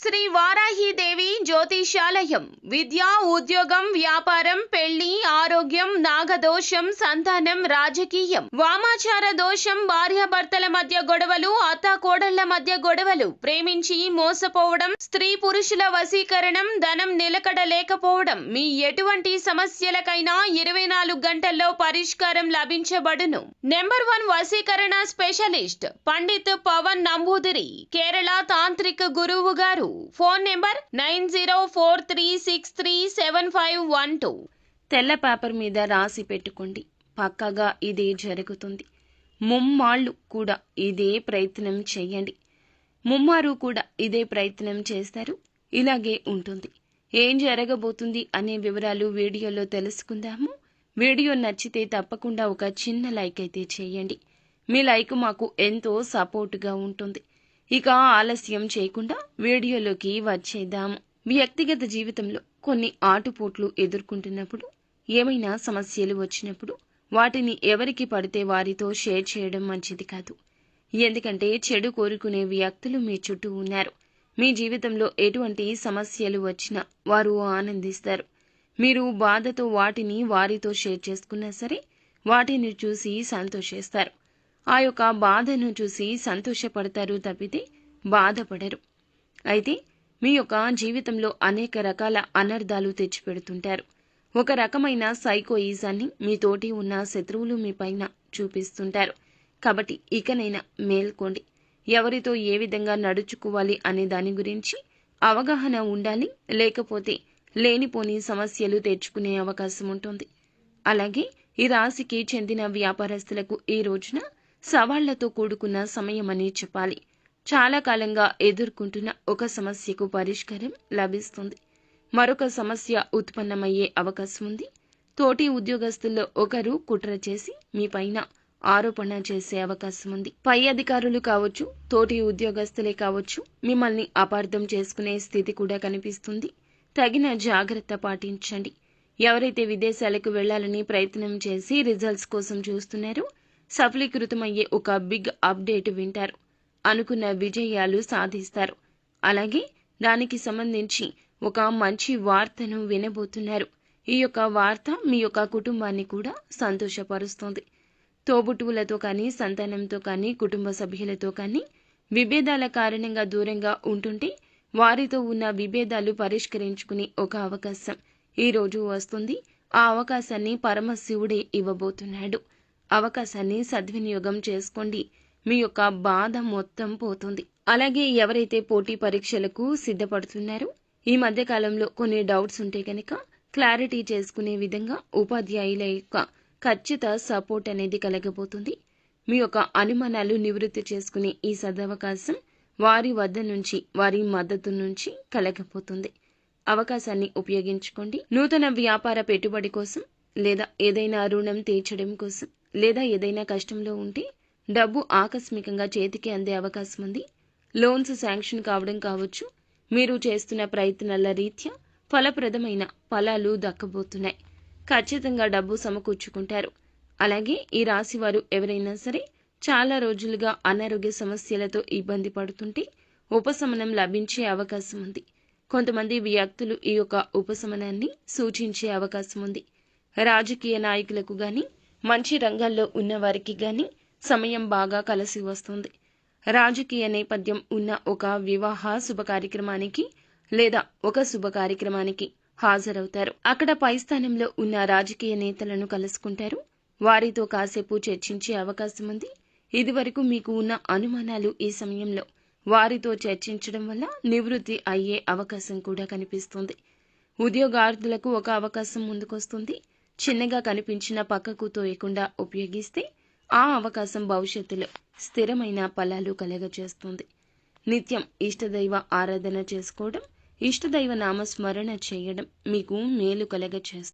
శ్రీ వారాహిదేవి జ్యోతిషాలయం విద్య, ఉద్యోగం, వ్యాపారం, పెళ్లి, ఆరోగ్యం, నాగదోషం, సంతానం, రాజకీయం, వామాచార దోషం, భార్యాభర్తల మధ్య గొడవలు, అత్తాకోడళ్ల మధ్య గొడవలు, ప్రేమించి మోసపోవడం, స్త్రీ పురుషుల వశీకరణం, ధనం నిలకడ లేకపోవడం, మీ ఎటువంటి సమస్యలకైనా 24 గంటల్లో పరిష్కారం లభించబడును. నెంబర్ 1 వశీకరణ స్పెషలిస్ట్ పండిత్ పవన్ నంబూదిరి, కేరళ తాంత్రిక గురువు గారు. Phone number 9043637512. తెల్ల పేపర్ మీద రాసి పెట్టుకోండి. పక్కగా ఇదే జరుగుతుంది. ముమ్మాళ్ళు కూడా ఇదే ప్రయత్నం చేయండి. ముమ్మారు కూడా ఇదే ప్రయత్నం చేస్తారు. ఇలాగే ఉంటుంది. ఏం జరగబోతుంది అనే వివరాలు వీడియోలో తెలుసుకుందాము. వీడియో నచ్చితే తప్పకుండా ఒక చిన్న లైక్ అయితే చేయండి. మీ లైక్ మాకు ఎంతో సపోర్టుగా ఉంటుంది. ఇక ఆలస్యం చేయకుండా వీడియోలోకి వచ్చేద్దాము. వ్యక్తిగత జీవితంలో కొన్ని ఆటుపోట్లు ఎదుర్కొంటున్నప్పుడు, ఏమైనా సమస్యలు వచ్చినప్పుడు వాటిని ఎవరికి పడితే వారితో షేర్ చేయడం మంచిది కాదు. ఎందుకంటే చెడు కోరుకునే వ్యక్తులు మీ చుట్టూ ఉన్నారు. మీ జీవితంలో ఎటువంటి సమస్యలు వచ్చినా వారు ఆనందిస్తారు. మీరు బాధతో వాటిని వారితో షేర్ చేసుకున్నా సరే వాటిని చూసి సంతోషిస్తారు. ఆ యొక్క బాధను చూసి సంతోషపడతారు తప్పితే బాధపడరు. అయితే మీ యొక్క జీవితంలో అనేక రకాల అనర్థాలు తెచ్చిపెడుతుంటారు. ఒక రకమైన సైకోయిజాన్ని మీ తోటి ఉన్న శత్రువులు మీ పైన చూపిస్తుంటారు. కాబట్టి ఇకనైనా మేల్కోండి. ఎవరితో ఏ విధంగా నడుచుకోవాలి అనే దాని గురించి అవగాహన ఉండాలి. లేకపోతే లేనిపోని సమస్యలు తెచ్చుకునే అవకాశం ఉంటుంది. అలాగే ఈ రాశికి చెందిన వ్యాపారస్తులకు ఈ రోజున సవాళ్లతో కూడుకున్న సమయమని చెప్పాలి. చాలా కాలంగా ఎదుర్కొంటున్న ఒక సమస్యకు పరిష్కారం లభిస్తుంది. మరొక సమస్య ఉత్పన్నమయ్యే అవకాశం ఉంది. తోటి ఉద్యోగస్తుల్లో ఒకరు కుట్ర చేసి మీ పైన ఆరోపణ చేసే అవకాశం ఉంది. పై అధికారులు కావచ్చు, తోటి ఉద్యోగస్తులే కావచ్చు, మిమ్మల్ని అపార్థం చేసుకునే స్థితి కూడా కనిపిస్తుంది. తగిన జాగ్రత్త పాటించండి. ఎవరైతే విదేశాలకు వెళ్లాలని ప్రయత్నం చేసి రిజల్ట్స్ కోసం చూస్తున్నారో సఫలీకృతమయ్యే ఒక బిగ్ అప్డేట్ వింటారు. అనుకున్న విజయాలు సాధిస్తారు. అలాగే దానికి సంబంధించి ఒక మంచి వార్తను వినబోతున్నారు. ఈ యొక్క వార్త మీ యొక్క కుటుంబాన్ని కూడా సంతోషపరుస్తుంది. తోబుట్టువులతో కానీ, సంతానంతో కానీ, కుటుంబ సభ్యులతో కానీ విభేదాల కారణంగా దూరంగా ఉంటుంటే వారితో ఉన్న విభేదాలు పరిష్కరించుకునే ఒక అవకాశం ఈ రోజు వస్తుంది. ఆ అవకాశాన్ని పరమశివుడే ఇవ్వబోతున్నాడు. అవకాశాన్ని సద్వినియోగం చేసుకోండి. మీ యొక్క బాధ మొత్తం పోతుంది. అలాగే ఎవరైతే పోటీ పరీక్షలకు సిద్ధపడుతున్నారో ఈ మధ్య కాలంలో కొన్ని డౌట్స్ ఉంటే కనుక క్లారిటీ చేసుకునే విధంగా ఉపాధ్యాయుల యొక్క ఖచ్చిత సపోర్ట్ అనేది కలగబోతుంది. మీ యొక్క అనుమానాలు నివృత్తి చేసుకునే ఈ సదవకాశం వారి వద్ద నుంచి, వారి మద్దతు నుంచి కలగబోతుంది. అవకాశాన్ని ఉపయోగించుకోండి. నూతన వ్యాపార పెట్టుబడి కోసం, లేదా ఏదైనా రుణం తీర్చడం కోసం, లేదా ఏదైనా కష్టంలో ఉంటే డబ్బు ఆకస్మికంగా చేతికి అందే అవకాశం ఉంది. లోన్స్ శాంక్షన్ కావడం కావచ్చు. మీరు చేస్తున్న ప్రయత్నాల రీత్యా ఫలప్రదమైన ఫలాలు దక్కబోతున్నాయి. ఖచ్చితంగా డబ్బు సమకూర్చుకుంటారు. అలాగే ఈ రాశి వారు ఎవరైనా సరే చాలా రోజులుగా అనారోగ్య సమస్యలతో ఇబ్బంది పడుతుంటే ఉపశమనం లభించే అవకాశం ఉంది. కొంతమంది వ్యక్తులు ఈ యొక్క ఉపశమనాన్ని సూచించే అవకాశం ఉంది. రాజకీయ నాయకులకు గాని, మంచి రంగాల్లో ఉన్నవారికి గాని సమయం బాగా కలిసి వస్తుంది. రాజకీయ నేపథ్యం ఉన్న ఒక వివాహ శుభ కార్యక్రమానికి లేదా ఒక శుభ కార్యక్రమానికి హాజరవుతారు. అక్కడ పై స్థానంలో ఉన్న రాజకీయ నేతలను కలుసుకుంటారు. వారితో కాసేపు చర్చించే అవకాశం ఉంది. ఇదివరకు మీకు ఉన్న అనుమానాలు ఈ సమయంలో వారితో చర్చించడం వల్ల నివృత్తి అయ్యే అవకాశం కూడా కనిపిస్తుంది. ఉద్యోగార్థులకు ఒక అవకాశం ముందుకొస్తుంది. చిన్నగా కనిపించిన పక్కకు తోయకుండా ఉపయోగిస్తే ఆ అవకాశం భవిష్యత్తులో స్థిరమైన ఫలాలు కలగజేస్తుంది. నిత్యం ఇష్టదైవ ఆరాధన చేసుకోవడం, ఇష్టదైవ నామస్మరణ చేయడం మీకు మేలు కలగజేస్తుంది.